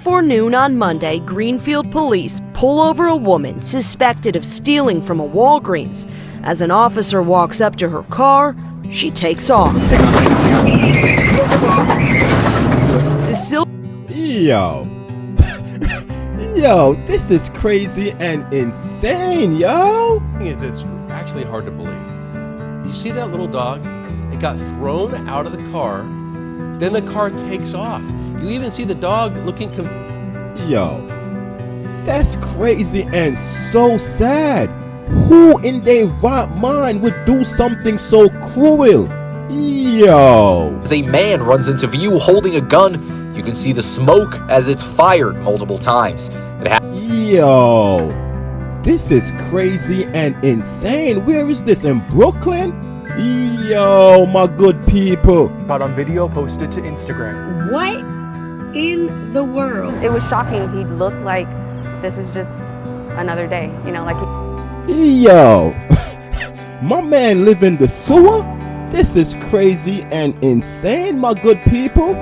before noon on Monday, Greenfield police pull over a woman suspected of stealing from a Walgreens. As an officer walks up to her car, she takes off. Yo. Yo, this is crazy and insane, yo. It's actually hard to believe. You see that little dog? It got thrown out of the car, then the car takes off. You even see the dog looking Yo, that's crazy and so sad. Who in their right mind would do something so cruel? Yo. As a man runs into view holding a gun, you can see the smoke as it's fired multiple times. Yo, this is crazy and insane. Where is this, in Brooklyn? Yo, my good people. Caught on video, posted to Instagram. What in the world? It was shocking. He looked like this is just another day, you know, like Yo, my man live in the sewer? This is crazy and insane, my good people.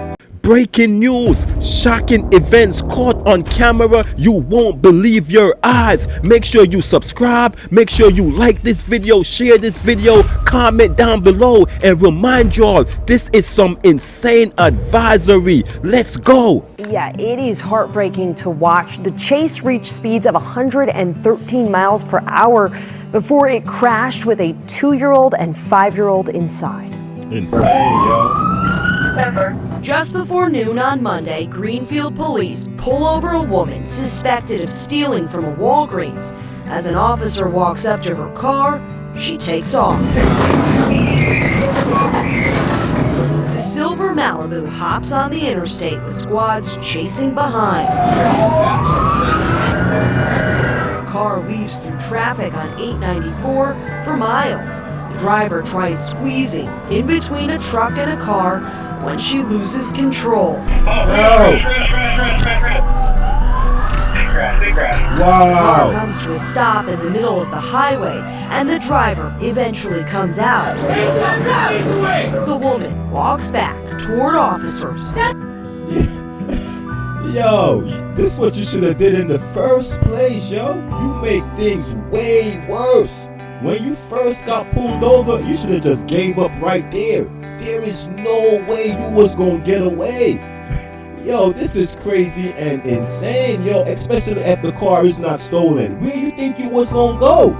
Breaking news, shocking events caught on camera. You won't believe your eyes. Make sure you subscribe, make sure you like this video, share this video, comment down below, and remind y'all, this is some insane advisory. Let's go. Yeah, it is heartbreaking to watch. The chase reached speeds of 113 miles per hour before it crashed with a 2-year-old and 5-year-old inside. Insane, yo. Just before noon on Monday, Greenfield police pull over a woman suspected of stealing from a Walgreens. As an officer walks up to her car, she takes off. The silver Malibu hops on the interstate with squads chasing behind. The car weaves through traffic on 894 for miles. The driver tries squeezing in between a truck and a car when she loses control. Wow. The car comes to a stop in the middle of the highway, and the driver eventually comes out. The woman walks back toward officers. Yo, this is what you should have did in the first place, yo. You make things way worse. When you first got pulled over, you should have just gave up right there. There is no way you was gonna get away. Yo, this is crazy and insane, yo, especially if the car is not stolen. Where you think you was gonna go?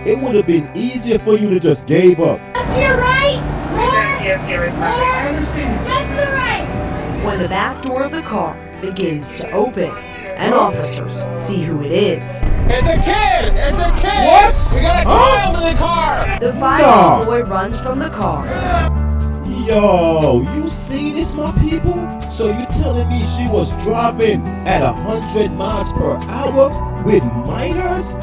It would have been easier for you to just gave up. To your right! More! Step to the right! When the back door of the car begins to open, and officers see who it is. It's a kid! It's a kid! What? We got a child in the car! The 5-year-old boy runs from the car. Yo, you see this, my people? So you telling me she was driving at 100 miles per hour with minors?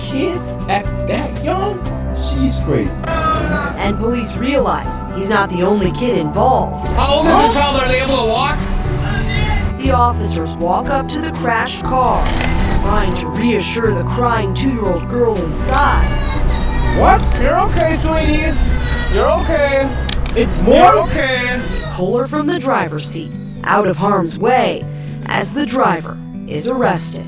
Kids at that young? She's crazy. And police realize he's not the only kid involved. How old is the child? Are they able to walk? The officers walk up to the crashed car, trying to reassure the crying 2-year-old girl inside. What? You're okay, sweetie. You're okay. It's more? You're okay. Pull her from the driver's seat, out of harm's way, as the driver is arrested.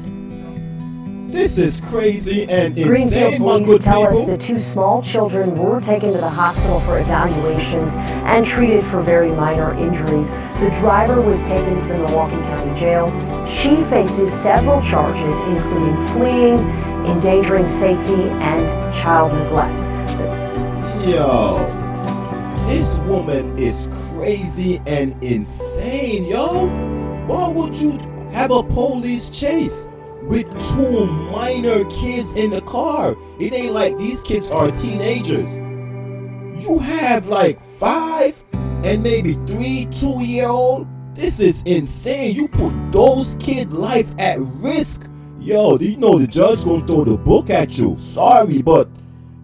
This is crazy and Greenfield insane, my police good tell us people. the 2 small children were taken to the hospital for evaluations and treated for very minor injuries. The driver was taken to the Milwaukee County Jail. She faces several charges, including fleeing, endangering safety, and child neglect. Yo, this woman is crazy and insane, yo. Why would you have a police chase with 2 minor kids in the car? It ain't like these kids are teenagers. You have like 5 and maybe 3 2-year-old. This is insane. You put those kids' life at risk. Yo, you know the judge gonna throw the book at you. Sorry, but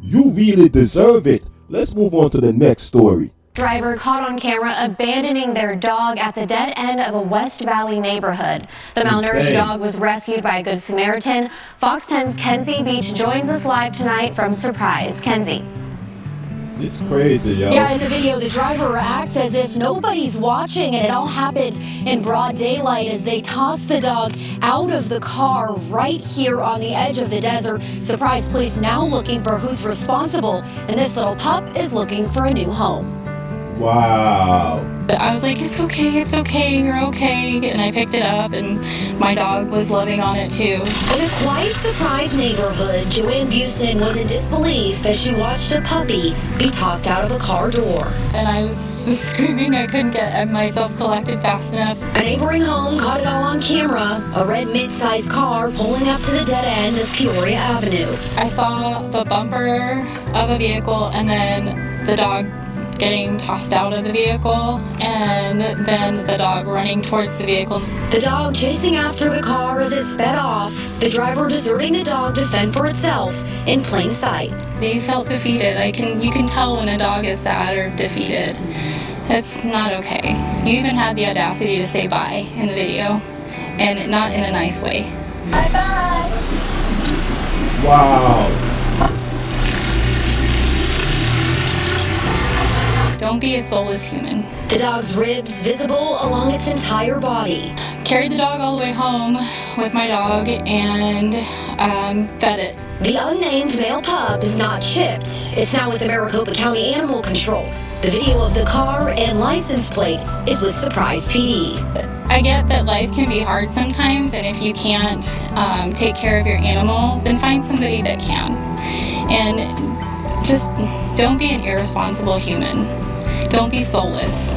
you really deserve it. Let's move on to the next story. Driver caught on camera abandoning their dog at the dead end of a West Valley neighborhood. The malnourished dog was rescued by a Good Samaritan. Fox 10's Kenzie Beach joins us live tonight from Surprise. Kenzie. It's crazy, yo. Yeah, in the video, the driver acts as if nobody's watching, and it all happened in broad daylight as they tossed the dog out of the car right here on the edge of the desert. Surprise police now looking for who's responsible, and this little pup is looking for a new home. Wow. I was like, it's okay, you're okay. And I picked it up, and my dog was loving on it too. In a quiet surprise neighborhood, Joanne Busen was in disbelief as she watched a puppy be tossed out of a car door. And I was screaming, I couldn't get myself collected fast enough. A neighboring home caught it all on camera, a red mid-sized car pulling up to the dead end of Peoria Avenue. I saw the bumper of a vehicle and then the dog getting tossed out of the vehicle, and then the dog running towards the vehicle. The dog chasing after the car as it sped off, the driver deserting the dog to fend for itself in plain sight. They felt defeated. You can tell when a dog is sad or defeated. It's not okay. You even had the audacity to say bye in the video, and not in a nice way. Bye-bye. Wow. Don't be a soulless human. The dog's ribs visible along its entire body. Carried the dog all the way home with my dog and fed it. The unnamed male pup is not chipped. It's now with the Maricopa County Animal Control. The video of the car and license plate is with Surprise PD. I get that life can be hard sometimes, and if you can't take care of your animal, then find somebody that can. And just don't be an irresponsible human. Don't be soulless.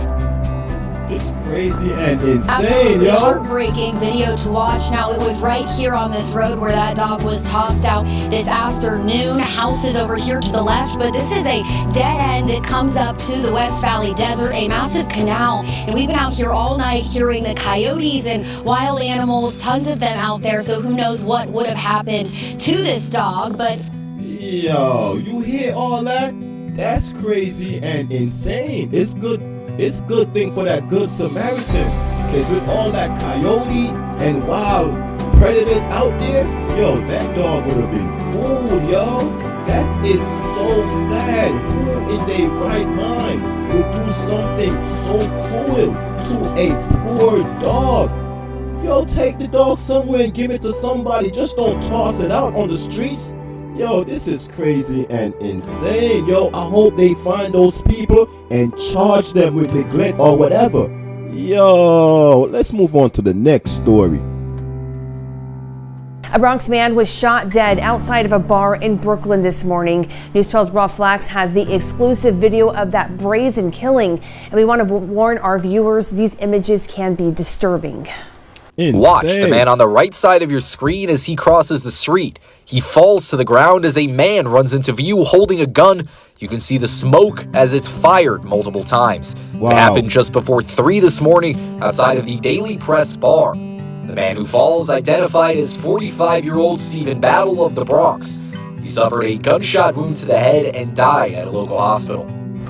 It's crazy and insane, Absolutely yo. heartbreaking video to watch. Now, it was right here on this road where that dog was tossed out this afternoon. Houses over here to the left, but this is a dead end that comes up to the West Valley Desert, a massive canal. And we've been out here all night hearing the coyotes and wild animals, tons of them out there. So who knows what would have happened to this dog, but... Yo, you hear all that? That's crazy and insane. It's good thing for that good Samaritan, because with all that coyote and wild predators out there, yo, that dog would have been fooled, yo. That is so sad. Who in their right mind would do something so cruel to a poor dog? Yo, take the dog somewhere and give it to somebody. Just don't toss it out on the streets. Yo, this is crazy and insane. Yo, I hope they find those people and charge them with neglect or whatever. Yo, let's move on to the next story. A Bronx man was shot dead outside of a bar in Brooklyn this morning. News 12's Raw Flax has the exclusive video of that brazen killing. And we want to warn our viewers, these images can be disturbing. Insane. Watch the man on the right side of your screen as he crosses the street. He falls to the ground as a man runs into view holding a gun. You can see the smoke as it's fired multiple times. Wow. It happened just before 3 this morning outside of the Daily Press bar. The man who falls, identified as 45-year-old Stephen Battle of the Bronx. He suffered a gunshot wound to the head and died at a local hospital.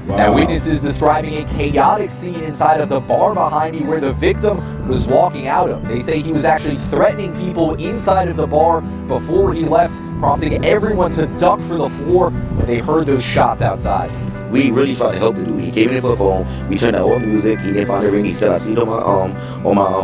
Wow. Now, witnesses describing a chaotic scene inside of the bar behind me where the victim was walking out of. They say he was actually threatening people inside of the bar before he left, prompting everyone to duck for the floor when they heard those shots outside. We really tried to help the dude. He came in for the phone. We turned out all the music. He didn't find the ring. He said, I see it on my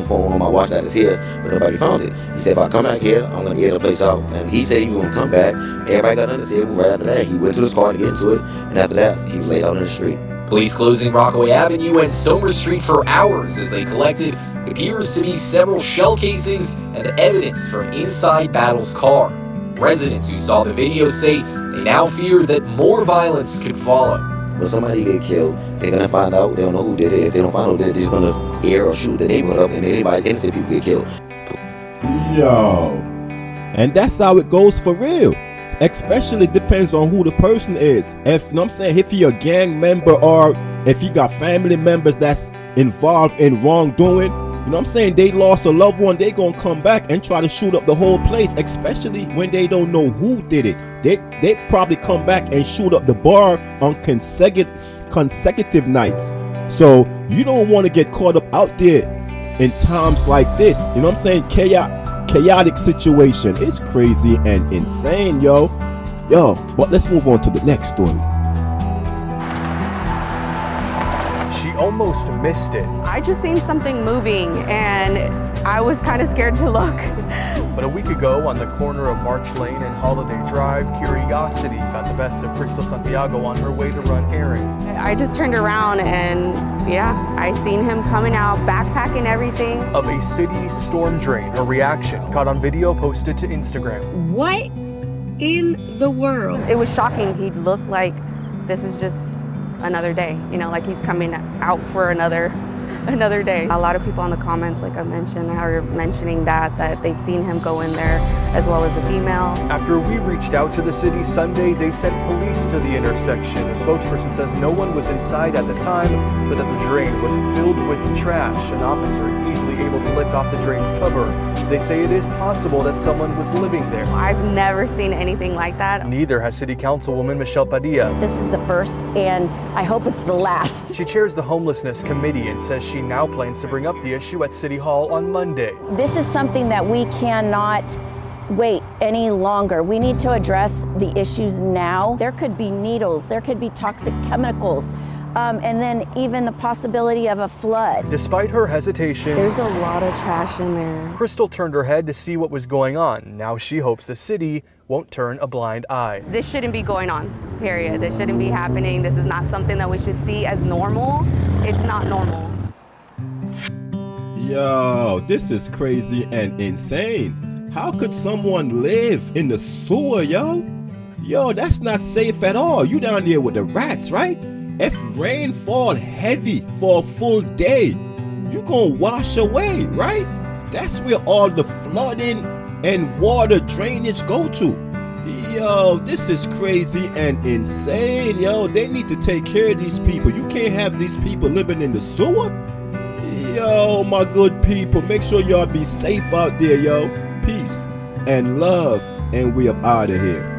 phone, on my watch that is here, but nobody found it. He said, if I come back here, I'm going to get the place out. And he said he was going to come back. Everybody got under the table. Right after that, he went to his car to get into it. And after that, he was laid out in the street. Police closing Rockaway Avenue and Somer Street for hours as they collected what appears to be several shell casings and evidence from inside Battle's car. Residents who saw the video say they now fear that more violence could follow. When somebody get killed, they're going to find out. They don't know who did it. If they don't find out who did it, they're just going to air or shoot the neighborhood up, and anybody, innocent people get killed. Yo. And that's how it goes for real. Especially depends on who the person is. If, you know what I'm saying, if he a gang member or if he got family members that's involved in wrongdoing, you know what I'm saying, they lost a loved one, they gonna come back and try to shoot up the whole place, especially when they don't know who did it. They probably come back and shoot up the bar on consecutive nights. So you don't want to get caught up out there in times like this. You know what I'm saying? Chaotic situation. It's crazy and insane, yo. But let's move on to the next story. almost missed it. I just seen something moving and I was kind of scared to look. But a week ago, on the corner of March Lane and Holiday Drive, curiosity got the best of Crystal Santiago on her way to run errands. I just turned around and yeah, I seen him coming out, backpacking everything. Of a city storm drain, her reaction caught on video posted to Instagram. What in the world? It was shocking. He looked like this is just another day, you know, like he's coming out for another day. A lot of people in the comments, like I mentioned, are mentioning that they've seen him go in there as well as a female. After we reached out to the city Sunday, they sent police to the intersection. A spokesperson says no one was inside at the time, but that the drain was filled with trash. An officer easily able to lift off the drain's cover. They say it is possible that someone was living there. I've never seen anything like that. Neither has City Councilwoman Michelle Padilla. This is the first, and I hope it's the last. She chairs the Homelessness Committee and says she now plans to bring up the issue at City Hall on Monday. This is something that we cannot wait any longer. We need to address the issues now. There could be needles, there could be toxic chemicals, and then even the possibility of a flood. Despite her hesitation, there's a lot of trash in there. Crystal turned her head to see what was going on. Now she hopes the city won't turn a blind eye. This shouldn't be going on, period. This shouldn't be happening. This is not something that we should see as normal. It's not normal. Yo, this is crazy and insane. How could someone live in the sewer, yo? Yo, that's not safe at all. You down there with the rats, right? If rain fall heavy for a full day, you gonna wash away, right? That's where all the flooding and water drainage go to. Yo, this is crazy and insane, yo. They need to take care of these people. You can't have these people living in the sewer. Yo, my good people, make sure y'all be safe out there, yo. Peace and love, and we up out of here.